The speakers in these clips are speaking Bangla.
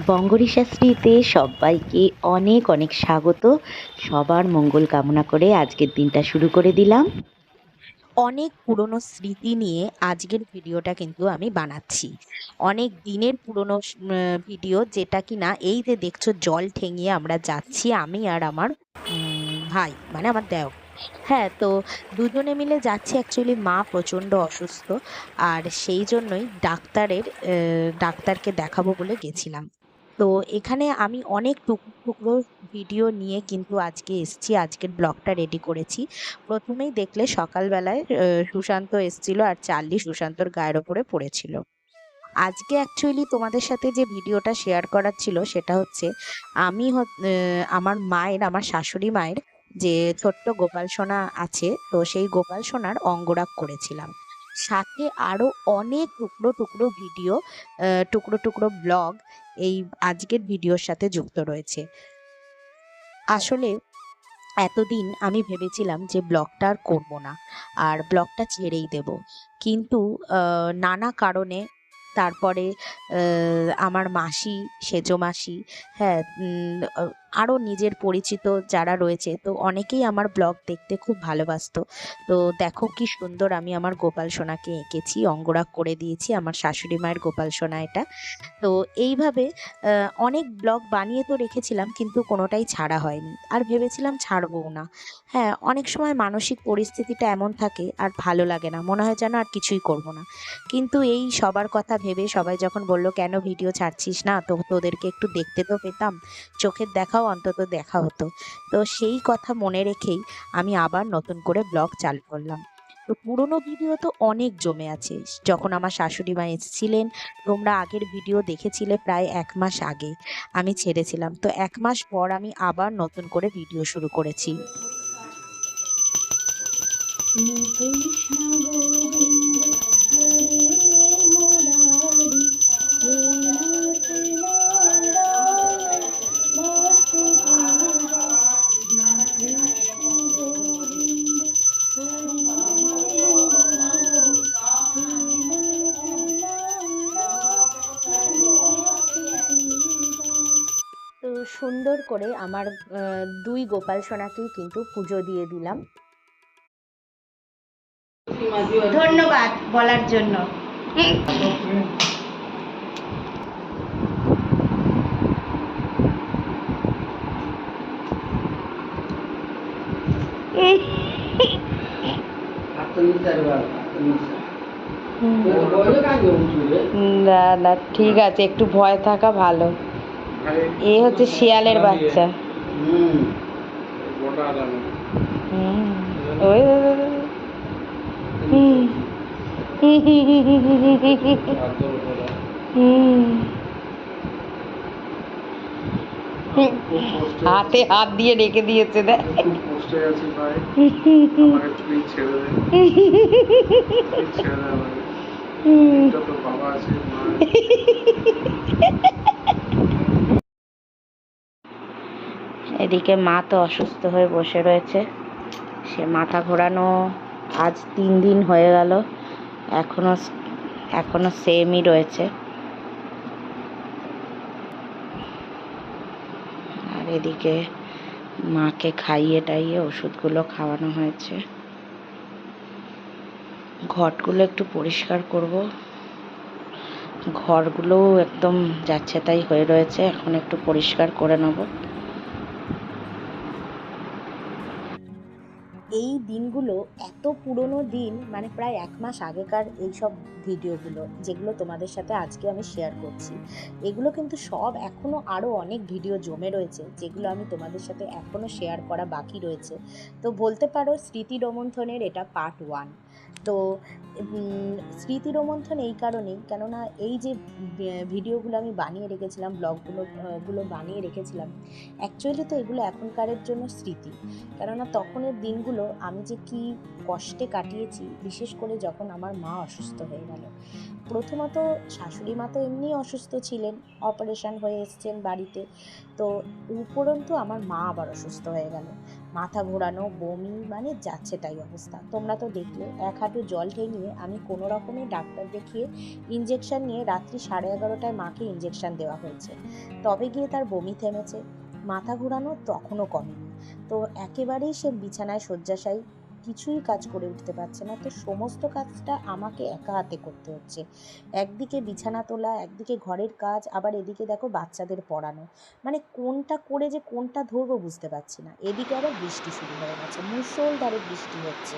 বঙ্গরিসাশ্রীতে সবাইকে অনেক অনেক স্বাগত। সবার মঙ্গল কামনা করে আজকের দিনটা শুরু করে দিলাম। অনেক পুরনো স্মৃতি নিয়ে আজকের ভিডিওটা কিন্তু আমি বানাচ্ছি। অনেক দিনের পুরনো ভিডিও, যেটা কিনা এই যে দেখছো জল ঠেঙিয়ে আমরা যাচ্ছি, আমি আর আমার ভাই, মানে আমার দেওর। হ্যাঁ, তো দুজনে মিলে যাচ্ছি। অ্যাকচুয়ালি মা প্রচণ্ড অসুস্থ, আর সেই জন্যই ডাক্তারকে দেখাবো বলে গেছিলাম। তো এখানে আমি অনেক টুকরো টুকরো ভিডিও নিয়ে কিন্তু আজকে এসছি, আজকের ব্লগটা রেডি করেছি। প্রথমেই দেখলে সকালবেলায় সুশান্ত এসছিল আর চার্লি সুশান্তর গায়ের ওপরে পড়েছিল। আজকে অ্যাকচুয়ালি তোমাদের সাথে যে ভিডিওটা শেয়ার করার ছিল সেটা হচ্ছে, আমার শাশুড়ি মায়ের যে ছোট্ট গোপাল সোনা আছে, তো সেই গোপাল সোনার অঙ্গরাগ করেছিলাম। সাথে আরো অনেক টুকরো টুকরো ভিডিও, টুকরো টুকরো ব্লগ এই আজকের ভিডিওর সাথে যুক্ত রয়েছে। আসলে এতদিন আমি ভেবেছিলাম যে ব্লগটা আর করবো না, আর ব্লগটা ছেড়েই দেব। কিন্তু নানা কারণে তারপরে আমার মাসি, সেজো মাসি, হ্যাঁ, আরও নিজের পরিচিত যারা রয়েছে, তো অনেকেই আমার ব্লগ দেখতে খুব ভালোবাসতো। তো দেখো কি সুন্দর আমি আমার গোপাল সোনাকে এঁকেছি, অঙ্গরাগ করে দিয়েছি, আমার শাশুড়ি মায়ের গোপাল সোনা এটা। তো এইভাবে অনেক ব্লগ বানিয়ে তো রেখেছিলাম, কিন্তু কোনোটাই ছাড়া হয়নি, আর ভেবেছিলাম ছাড়বও না। হ্যাঁ, অনেক সময় মানসিক পরিস্থিতিটা এমন থাকে আর ভালো লাগে না, মনে হয় যেন আর কিছুই করব না। কিন্তু এই সবার কথা ভেবে সবাই যখন বললো কেন ভিডিও ছাড়ছিস না, তো তোদেরকে একটু দেখতে তো পেতাম, চোখের দেখাও অন্তত দেখা হতো। তো সেই কথা মনে রেখেই আমি আবার নতুন করে ব্লগ চালু করলাম। তো পুরোনো ভিডিও তো অনেক জমে আছে। যখন আমার শাশুড়ি মা এসেছিলেন, তোমরা আগের ভিডিও দেখেছিলে, প্রায় 1 মাস আগে আমি ছেড়েছিলাম। তো 1 মাস পর আমি আবার নতুন করে ভিডিও শুরু করেছি। তো সুন্দর করে আমার 2 গোপাল সোনাকেই কিন্তু পুজো দিয়ে দিলাম। ধন্যবাদ বলার জন্য। না না, ঠিক আছে, একটু ভয় থাকা ভালো। এ হচ্ছে শিয়ালের বাচ্চা। ওই হাতে হাত দিয়ে রেখে দিয়েছে। এদিকে মা তো অসুস্থ হয়ে বসে রয়েছে, সে মাথা ঘোরানো আজ 3 দিন হয়ে গেল, এখনো সেমই রয়েছে। আর এদিকে মাকে খাইয়ে টাইয়ে ওষুধগুলো খাওয়ানো হয়েছে। ঘরগুলো একটু পরিষ্কার করব, ঘরগুলো একদম যাচ্ছে তাই হয়ে রয়েছে, এখন একটু পরিষ্কার করে নেব। এই দিনগুলো এত পুরনো দিন, মানে প্রায় 1 মাস আগেকার এইসব ভিডিওগুলো, যেগুলো তোমাদের সাথে আজকে আমি শেয়ার করছি, এগুলো কিন্তু সব এখনও আরও অনেক ভিডিও জমে রয়েছে, যেগুলো আমি তোমাদের সাথে এখনও শেয়ার করা বাকি রয়েছে। তো বলতে পারো স্মৃতি রোমন্থনের এটা পার্ট 1। তো স্মৃতি রোমন্থন এই কারণেই, কেননা এই যে ভিডিওগুলো আমি বানিয়ে রেখেছিলাম, ব্লগগুলো বানিয়ে রেখেছিলাম, অ্যাকচুয়ালি তো এগুলো এখনকারের জন্য স্মৃতি। কেননা তখনের দিনগুলো আমি যে কি কষ্টে কাটিয়েছি, বিশেষ করে যখন আমার মা অসুস্থ হয়ে গেল। প্রথমত শাশুড়ি মা তো এমনি অসুস্থ ছিলেন, অপারেশন হয়ে এসছেন বাড়িতে, তো উপরন্তু আমার মা আবার অসুস্থ হয়ে গেল। মাথা ঘোরানো, বমি, মানে যাচ্ছে তাই অবস্থা। তোমরা তো দেখলে, এক হাঁটু জল ঠেঙিয়ে আমি কোনো রকমে ডাক্তার দেখিয়ে ইঞ্জেকশন নিয়ে রাত্রি 11:30টায় মাকে ইঞ্জেকশন দেওয়া হয়েছে, তবে গিয়ে তার বমি থেমেছে। মাথা ঘোরানো তখনও কমেনি। তো একেবারেই সে বিছানায় শয্যাশায়ী, কিছুই কাজ করে উঠতে পারছে না। তো সমস্ত কাজটা আমাকে একা হাতে করতে হচ্ছে। একদিকে বিছানা তোলা, একদিকে ঘরের কাজ, আবার এদিকে দেখো বাচ্চাদের পড়ানো। মানে কোনটা করে যে কোনটা ধরবো বুঝতে পারছি না। এদিকে আবার বৃষ্টি শুরু হয়ে গেছে, মুষলধারে বৃষ্টি হচ্ছে।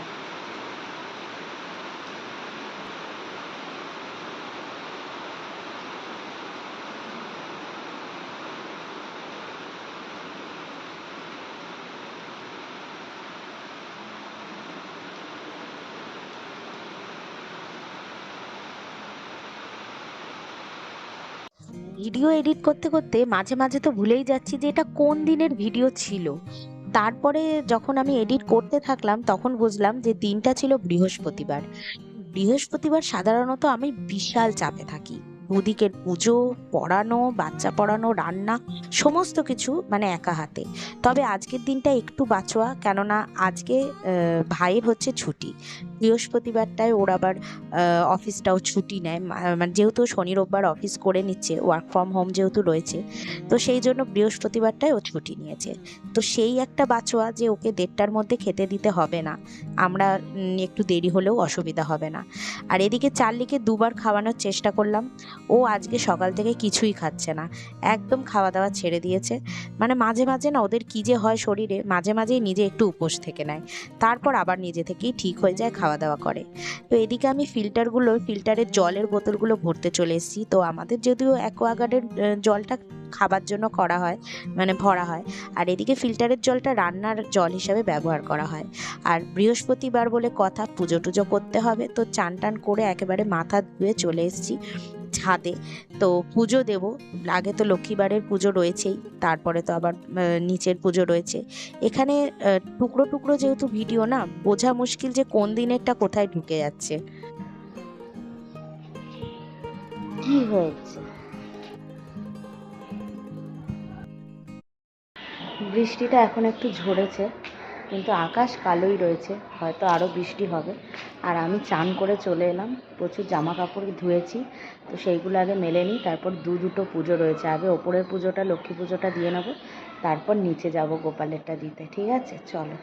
ভিডিও এডিট করতে করতে মাঝে মাঝে তো ভুলেই যাচ্ছি যে এটা কোন দিনের ভিডিও ছিল। তারপরে যখন আমি এডিট করতে থাকলাম তখন বুঝলাম যে দিনটা ছিল বৃহস্পতিবার। বৃহস্পতিবার সাধারণত আমি বিশাল চাপে থাকি। দুদিকের পুজো, পড়ানো, বাচ্চা পড়ানো, রান্না, সমস্ত কিছু মানে একা হাতে। তবে আজকের দিনটা একটু বাঁচোয়া, কেননা আজকে ভাইয়ের হচ্ছে ছুটি। বৃহস্পতিবারটায় ওর আবার অফিসটাও ছুটি নেয়, মানে যেহেতু শনি রোববার অফিস করে নিচ্ছে, ওয়ার্ক ফ্রম হোম যেহেতু রয়েছে, তো সেই জন্য বৃহস্পতিবারটায় ও ছুটি নিয়েছে। তো সেই একটা বাঁচোয়া যে ওকে 1:30টার মধ্যে খেতে দিতে হবে না, আমরা একটু দেরি হলেও অসুবিধা হবে না। আর এদিকে চার্লিকে দুবার খাওয়ানোর চেষ্টা করলাম, ও আজকে সকাল থেকে কিছুই খাচ্ছে না, একদম খাওয়া দাওয়া ছেড়ে দিয়েছে। মানে মাঝে মাঝে না ওদের কী যে হয় শরীরে, মাঝে মাঝেই নিজে একটু উপোস থেকে নেয়, তারপর আবার নিজে থেকেই ঠিক হয়ে যায়, খাওয়া দাওয়া করে। তো এদিকে আমি ফিল্টারের জলের বোতলগুলো ভরতে চলে এসেছি। তো আমাদের যদিও অ্যাকোয়াগার্ডের জলটা খাবার জন্য করা হয়, মানে ভরা হয়, আর এদিকে ফিল্টারের জলটা রান্নার জল হিসাবে ব্যবহার করা হয়। আর বৃহস্পতিবার বলে কথা, পুজো টুজো করতে হবে, তো চান টান করে একেবারে মাথা ধুয়ে চলে এসেছি ছাদে। তো পুজো দেব, আগে তো লক্ষ্মীবারের পুজো রয়েছেই, তারপরে তো আবার নিচের পুজো রয়েছে। এখানে টুকরো টুকরো যেহেতু ভিডিও, না বোঝা মুশকিল যে কোন দিনেরটা কোথায় ঢুকে যাচ্ছে। কি হয়েছে? বৃষ্টিটা এখন একটু ঝরেছে, কিন্তু আকাশ কালোই রয়েছে, হয়তো আরও বৃষ্টি হবে। আর আমি চান করে চলে এলাম, প্রচুর জামা কাপড় ধুয়েছি, তো সেইগুলো আগে মেলে নিই। তারপর দুটো পুজো রয়েছে, আগে ওপরের পুজোটা, লক্ষ্মী পুজোটা দিয়ে নেবো, তারপর নিচে যাব গোপালেরটা দিতে। ঠিক আছে, চলো।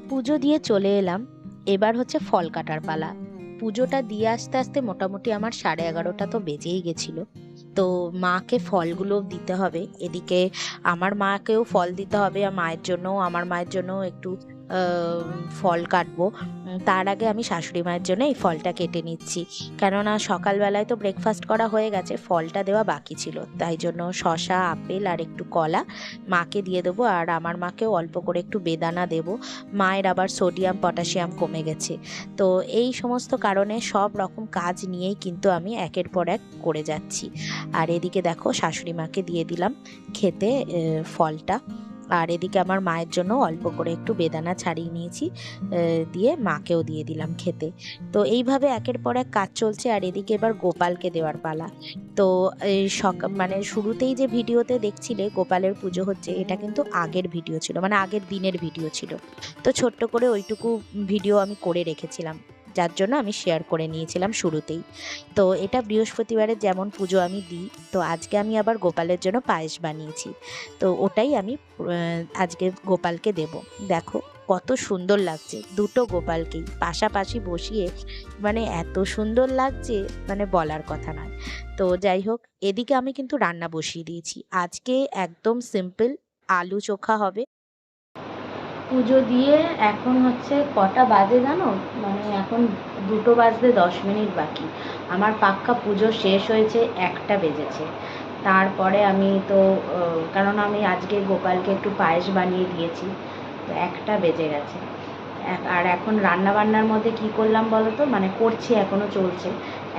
পুজো দিয়ে চলে এলাম, এবার হচ্ছে ফল কাটার পালা। পুজোটা দিয়ে আসতে আসতে মোটামুটি আমার 11:30টা তো বেজেই গেছিলো। তো মাকে ফলগুলো দিতে হবে, এদিকে আমার মাকেও ফল দিতে হবে, আর মায়ের জন্য, আমার মায়ের জন্য একটু ফল কাটবো। তার আগে আমি শাশুড়ি মায়ের জন্য এই ফলটা কেটে নিচ্ছি, কেননা সকালবেলায় তো ব্রেকফাস্ট করা হয়ে গেছে, ফলটা দেওয়া বাকি ছিল, তাই জন্য শসা, আপেল আর একটু কলা মাকে দিয়ে দেবো। আর আমার মাকেও অল্প করে একটু বেদানা দেবো, মায়ের আবার সোডিয়াম পটাশিয়াম কমে গেছে। তো এই সমস্ত কারণে সব রকম কাজ নিয়েই কিন্তু আমি একের পর এক করে যাচ্ছি। আর এদিকে দেখো শাশুড়ি মাকে দিয়ে দিলাম খেতে ফলটা। আর এদিকে আমার মায়ের জন্য অল্প করে একটু বেদানা ছাড়িয়ে নিয়েছি, দিয়ে মাকেও দিয়ে দিলাম খেতে। তো এইভাবে একের পর এক কাজ চলছে। আর এদিকে এবার গোপালকে দেওয়ার পালা। তো এই মানে শুরুতেই যে ভিডিওতে দেখছিলে গোপালের পুজো হচ্ছে, এটা কিন্তু আগের ভিডিও ছিল, মানে আগের দিনের ভিডিও ছিল। তো ছোট্ট করে ওইটুকু ভিডিও আমি করে রেখেছিলাম, যার জন্য আমি শেয়ার করে নিয়েছিলাম শুরুতেই। তো এটা বৃহস্পতিবারের যেমন পুজো আমি দিই, তো আজকে আমি আবার গোপালের জন্য পায়েস বানিয়েছি। তো ওটাই আমি আজকে গোপালকে দেব। দেখো কত সুন্দর লাগছে দুটো গোপালকেই পাশাপাশি বসিয়ে, মানে এত সুন্দর লাগছে, মানে বলার কথা নয়। তো যাই হোক, এদিকে আমি কিন্তু রান্না বসিয়ে দিয়েছি। আজকে একদম সিম্পল আলু চোখা হবে। পুজো দিয়ে এখন হচ্ছে কটা বাজে জানো, মানে এখন 2টো বাজতে 10 মিনিট বাকি। আমার পাক্কা পুজো শেষ হয়েছে 1টা বেজেছে। তারপরে আমি তো কারণ আমি আজকে গোপালকে একটু পায়েস বানিয়ে দিয়েছি, তো 1টা বেজে গেছে। আর এখন রান্না বান্নার মধ্যে কি করলাম বলো তো, মানে করছি এখনও চলছে।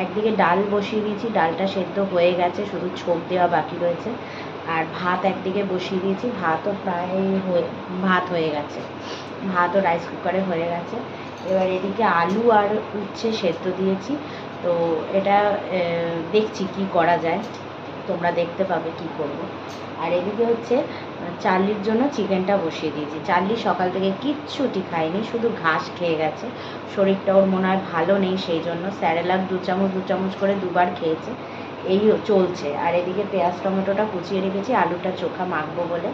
একদিকে ডাল বসিয়ে দিয়েছি, ডালটা সেদ্ধ হয়ে গেছে, শুধু ছোপ দেওয়া বাকি রয়েছে। আর ভাত একদিকে বসিয়ে দিয়েছি, ভাতও প্রায় ভাত হয়ে গেছে, ভাতও রাইস কুকারে হয়ে গেছে। এবার এদিকে আলু আর উচ্ছে সেদ্ধ দিয়েছি। তো এটা দেখছি কি করা যায়, তোমরা দেখতে পাবে কি করব। আর এদিকে হচ্ছে চার্লির জন্য চিকেনটা বসিয়ে দিয়েছি। চার্লি সকাল থেকে কিচ্ছুটি খায়নি, শুধু ঘাস খেয়ে গেছে। শরীরটা ওর মনে হয় ভালো নেই, সেই জন্য স্যারেলাক 2 চামচ করে 2বার খেয়েছে। এই চলছে। আর এদিকে পেঁয়াজ টমেটোটা কুচিয়ে রেখেছি আলুটা চোখা মাখবো বলে।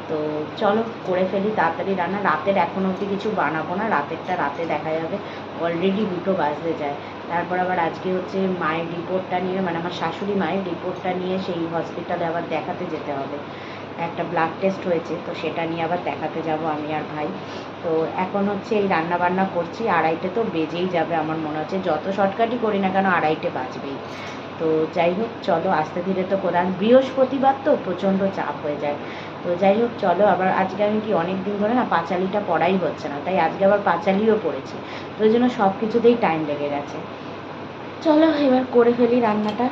তো চলো করে ফেলি তাড়াতাড়ি রান্না। রাতের এখন অবধি কিছু বানাবো না, রাতেরটা রাতে দেখা যাবে, অলরেডি 2টো বাজতে যায়। তারপর আবার আজকে হচ্ছে মায়ের রিপোর্টটা নিয়ে, মানে আমার শাশুড়ি মায়ের রিপোর্টটা নিয়ে সেই হসপিটালে আবার দেখাতে যেতে হবে। একটা ব্লাড টেস্ট হয়েছে, তো সেটা নিয়ে আবার দেখাতে যাব আমি আর ভাই। তো এখন হচ্ছে এই রান্না বান্না করছি, 2:30 তো বেজেই যাবে আমার মনে হচ্ছে, যত শর্টকাটই করি না কেন 2:30 বাজবেই। তো যাই হোক চলো, আস্তে ধীরে তো প্রধান বৃহস্পতিবার তো প্রচণ্ড চাপ হয়ে যায়। তো যাই হোক চলো, আবার আজকে আমি কি অনেক দিন ধরে না পাঁচালিটা পড়াই হচ্ছে না, তাই আজকে আবার পাঁচালিও পড়েছি। তো ওই জন্য সব কিছুতেই টাইম লেগে গেছে। চলো এবার করে ফেলি রান্নাটা।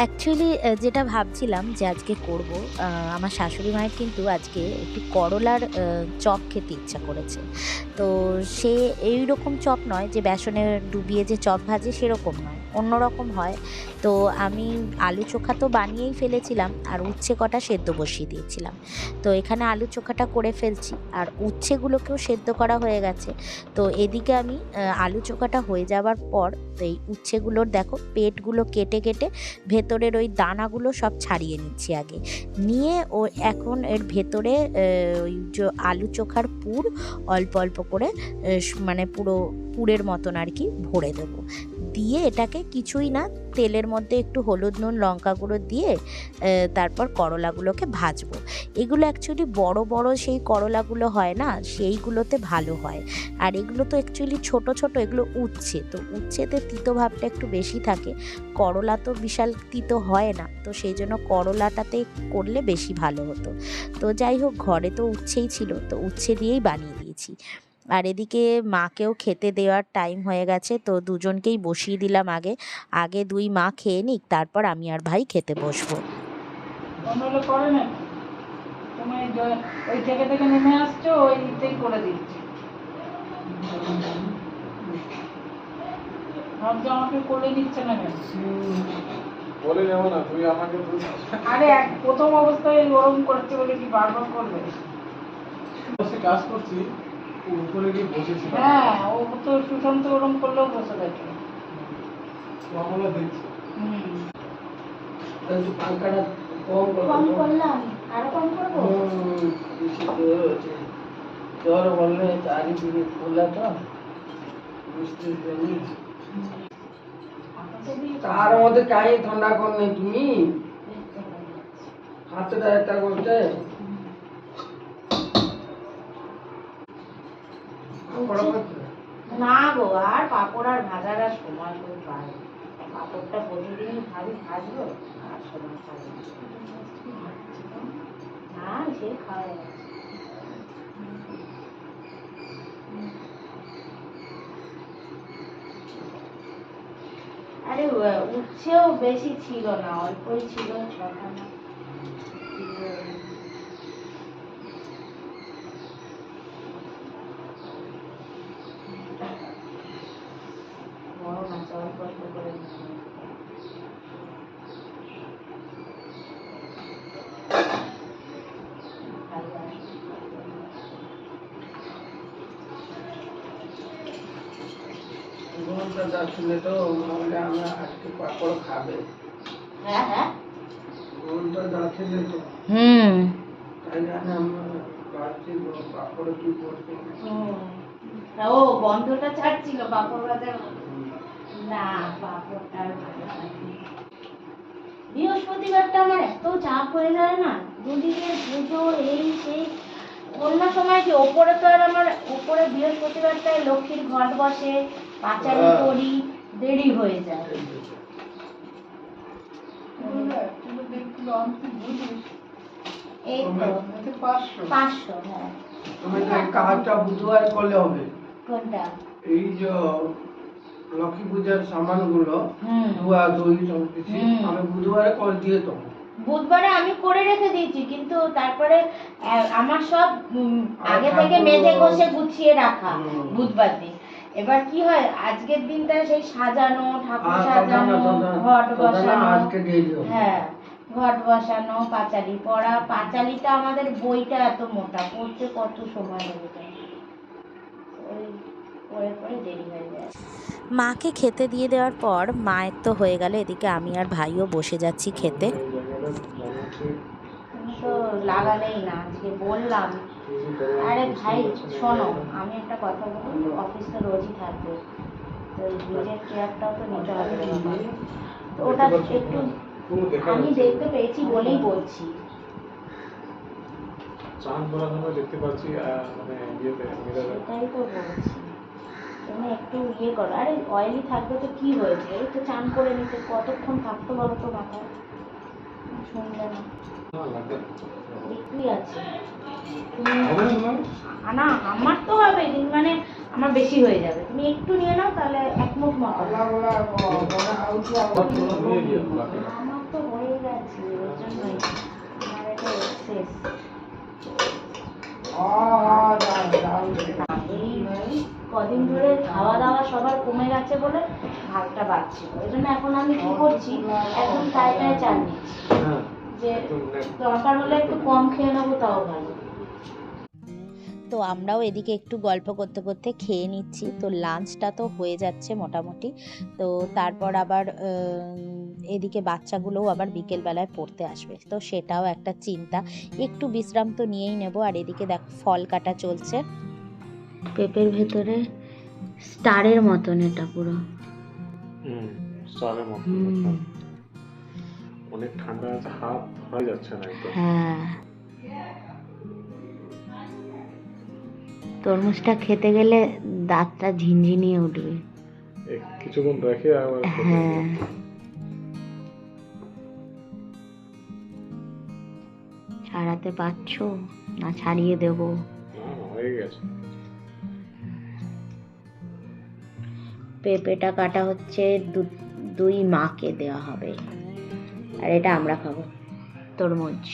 অ্যাকচুয়ালি যেটা ভাবছিলাম যে আজকে করব, আমার শাশুড়ি মায়ের কিন্তু আজকে একটু করলার চপ খেতে ইচ্ছা করেছে। তো সে এই রকম চপ নয় যে বেসনে ডুবিয়ে যে চপ ভাজে সেরকম নয়, অন্যরকম হয়। তো আমি আলু চোখা তো বানিয়েই ফেলেছিলাম, আর উচ্ছে কটা সেদ্ধ বসিয়ে দিয়েছিলাম। তো এখানে আলু চোখাটা করে ফেলছি, আর উচ্ছেগুলোকেও সেদ্ধ করা হয়ে গেছে। তো এদিকে আমি আলু চোখাটা হয়ে যাওয়ার পর, তো এই উচ্ছেগুলোর দেখো পেটগুলো কেটে কেটে ভেতরের ওই দানাগুলো সব ছাড়িয়ে নিচ্ছি আগে, নিয়ে ও এখন এর ভেতরে ওই যে আলু চোখার পুর অল্প অল্প করে মানে পুরো পুরের মতন আর কি ভরে দেবো। দিয়ে এটাকে কিছুই না, তেলের মধ্যে একটু হলুদ নুন লঙ্কা গুঁড়ো দিয়ে তারপর করলাগুলোকে ভাজবো। এগুলো অ্যাকচুয়ালি বড় বড় সেই করলাগুলো হয় না, সেইগুলোতে ভালো হয়। আর এগুলো তো অ্যাকচুয়ালি ছোট ছোট, এগুলো উচ্ছে, তো উচ্ছেতে তিতো ভাবটা একটু বেশি থাকে, করলা তো বিশাল তিতো হয় না, তো সেই জন্য করলাটাতে করলে বেশি ভালো হতো। তো যাই হোক, ঘরে তো উচ্ছেই ছিল, তো উচ্ছে দিয়েই বানিয়ে দিয়েছি। আর এদিকে মাকেও খেতে দেওয়ার টাইম হয়ে গেছে, তো দুজনকেই বসিয়ে দিলাম আগে। আগে 2 মা খেয়ে নিক, তারপর আমি আর ভাই খেতে বসবো। তুমি ওই থেকে থেকে নেমে আসছো, ওইতেই করে দিচ্ছি। ভাবছো আমাকে কোলে নিচ্ছে না কেন? বলে নেব না, তুই আমাকে আরে প্রথম অবস্থায় ওরকম করছে বলে কি বারবার করবে? বসে কাজ করছি, উপরে গিয়ে বসেছি। হ্যাঁ, ও তো সুশান্ত ওরকম করলেও বসে গেছে। আমরা দেখছি। পাঙ্খাটা কম করলাম, আরো কম করবো। জ্বর বললে চারিদিকে খোলা তো বুঝতে পারি। তার মধ্যে কাই ঠান্ডা কর নেই তুমি হাতটা একটা করতে না গো, আর পাপড় আর ভাজার আর সময় করে পাই। পাঁপড়টা প্রতিদিনই ভাবি ভাজবো আর সময় পাবো না, সে খাওয়া যাচ্ছে। আরে উচ্ছেও বেশি ছিল না, অল্পই ছিল, ছখানা। বড় মাছ অল্প অল্প করে ঘন্টা যাচ্ছিলে তো নাহলে আমরা আজকে পাপড় খাবে। হ্যাঁ হ্যাঁ ঘন্টা যাচ্ছিলে তো তাই জন্য আমরা ভাবছি পাপড় কি করতে। ও গন্ধটা ছাড়ছিল পাপড় ভাজার। না পাপড়টা আর ভালো লাগেনি। বৃহস্পতিবারটা আমার এত চাপ হয়ে যায় না, দুদিকে পুজো এই সেই। অন্য সময় কি ওপরে তো আর আমার ওপরে বৃহস্পতিবারটায় লক্ষ্মীর ঘট বসে, পাঁচালি করি, দেরি হয়ে যায়। এই তো 500। হ্যাঁ তুমি কাজটা বুধবার করলে হবে। কোনটা? এই যে লক্ষ্মী পূজার সামানগুলো ধোয়া দই সব কিছু আমি বুধবারে করে দিয়ে দেবো। বুধবারে আমি করে রেখে দিয়েছি, কিন্তু তারপরে আমার সব আগে থেকে মেজে ঘষে গুছিয়ে রাখা বুধবার দিন। এবার কি হয়, আজকের দিনটা সেই সাজানো, ঠাকুর সাজানো, ঘট বসানো, হ্যাঁ ঘট বসানো, পাঁচালি পড়া। পাঁচালিটা আমাদের বইটা এত মোটা, পড়তে কত সময় লেগে যায়, ওই পড়ে পড়ে দেরি হয়ে যায়। মাকে খেতে দিয়ে দেওয়ার পর মায়ের তো হয়ে গেল, এদিকে আমি আর ভাইও বসে যাচ্ছি খেতে। তুমি তো লাগালেই না, আজকে বললাম। আরে ভাই শোনো, আমি একটা কথা বলি, অফিস তো রোজই থাকবে, তো নিজের কেয়ারটাও তো নিতে হবে রে বাবা। তো ওটা একটু আমি দেখতে পেয়েছি বলেই বলছি। দেখতে পাচ্ছি সেটাই তো বলছি, তুমি একটু ইয়ে করো। আরে অয়েলি থাকবে তো কি হয়েছে, এই তো চান করে নিতে কতক্ষণ থাকতে বলো তো মাথায়, শুনবে না। একটুই আছে না, আমার তো হবে মানে আমার বেশি হয়ে যাবে, তুমি একটু নিয়ে নাও, তাহলে এক মুখ মতো। আমার তো হয়ে গেছে, ওই জন্যই আমার এটা শেষ। এই কদিন ধরে খাওয়া দাওয়া সবার কমে গেছে বলে ভাগটা বাড়ছিল, ওই জন্য এখন আমি কি করছি, এখন তাই তাই চান নিচ্ছি, যে দরকার হলে একটু কম খেয়ে নেবো, তাও ভালো। তো আমরাও এদিকে একটু গল্প করতে করতে খেয়ে নিচ্ছি। তো লাঞ্চটা তো হয়ে যাচ্ছে মোটামুটি। তো তারপর আবার এদিকে বাচ্চাগুলোও আবার বিকেলবেলায় পড়তে আসবে, তো সেটাও একটা চিন্তা। একটু বিশ্রাম তো নিয়েই নেব। আর এদিকে দেখো ফল কাটা চলছে, পেঁপের ভেতরে স্টারের মতন, এটা পুরো স্টারের মতন। অনেক ঠান্ডা আছে, হাত ধরা যাচ্ছে না একদম। হ্যাঁ, তরমুজটা খেতে গেলে দাঁতটা ঝিনঝিনিয়ে উঠবে। কিছুক্ষণ রেখে আবার হ্যাঁ, ছাড়াতে পারছো না ছাড়িয়ে দেবো? হয়ে গেছে। পেঁপেটা কাটা হচ্ছে, দুই মাকে দেওয়া হবে, আর এটা আমরা খাবো, তরমুজ।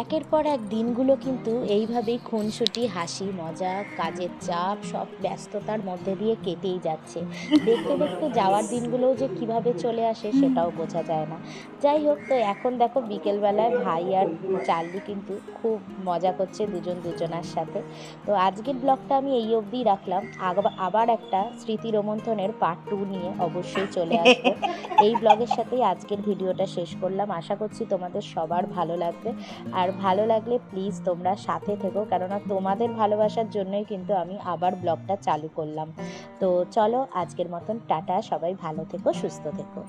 একের পর এক দিনগুলো কিন্তু এইভাবেই খুনসুটি, হাসি, মজা, কাজের চাপ, সব ব্যস্ততার মধ্যে দিয়ে কেটেই যাচ্ছে। দেখতে দেখতে যাওয়ার দিনগুলোও যে কিভাবে চলে আসে সেটাও বোঝা যায় না। যাই হোক, তো এখন দেখো বিকেলবেলায় ভাই আর চার্লি কিন্তু খুব মজা করছে দুজন দুজনার সাথে। তো আজকের ব্লগটা আমি এই অবধিই রাখলাম, আবার একটা স্মৃতি রোমন্থনের পার্ট 2 নিয়ে অবশ্যই চলে আসবো। এই ব্লগের সাথেই আজকের ভিডিওটা শেষ করলাম। আশা করছি তোমাদের সবার ভালো লাগবে, আর ভালো লাগলে প্লিজ তোমরা সাথে থেকো, কেননা তোমাদের ভালোবাসার জন্যই কিন্তু আমি আবার ব্লগটা চালু করলাম। তো চলো আজকের মতন টাটা, সবাই ভালো থেকো, সুস্থ থেকো।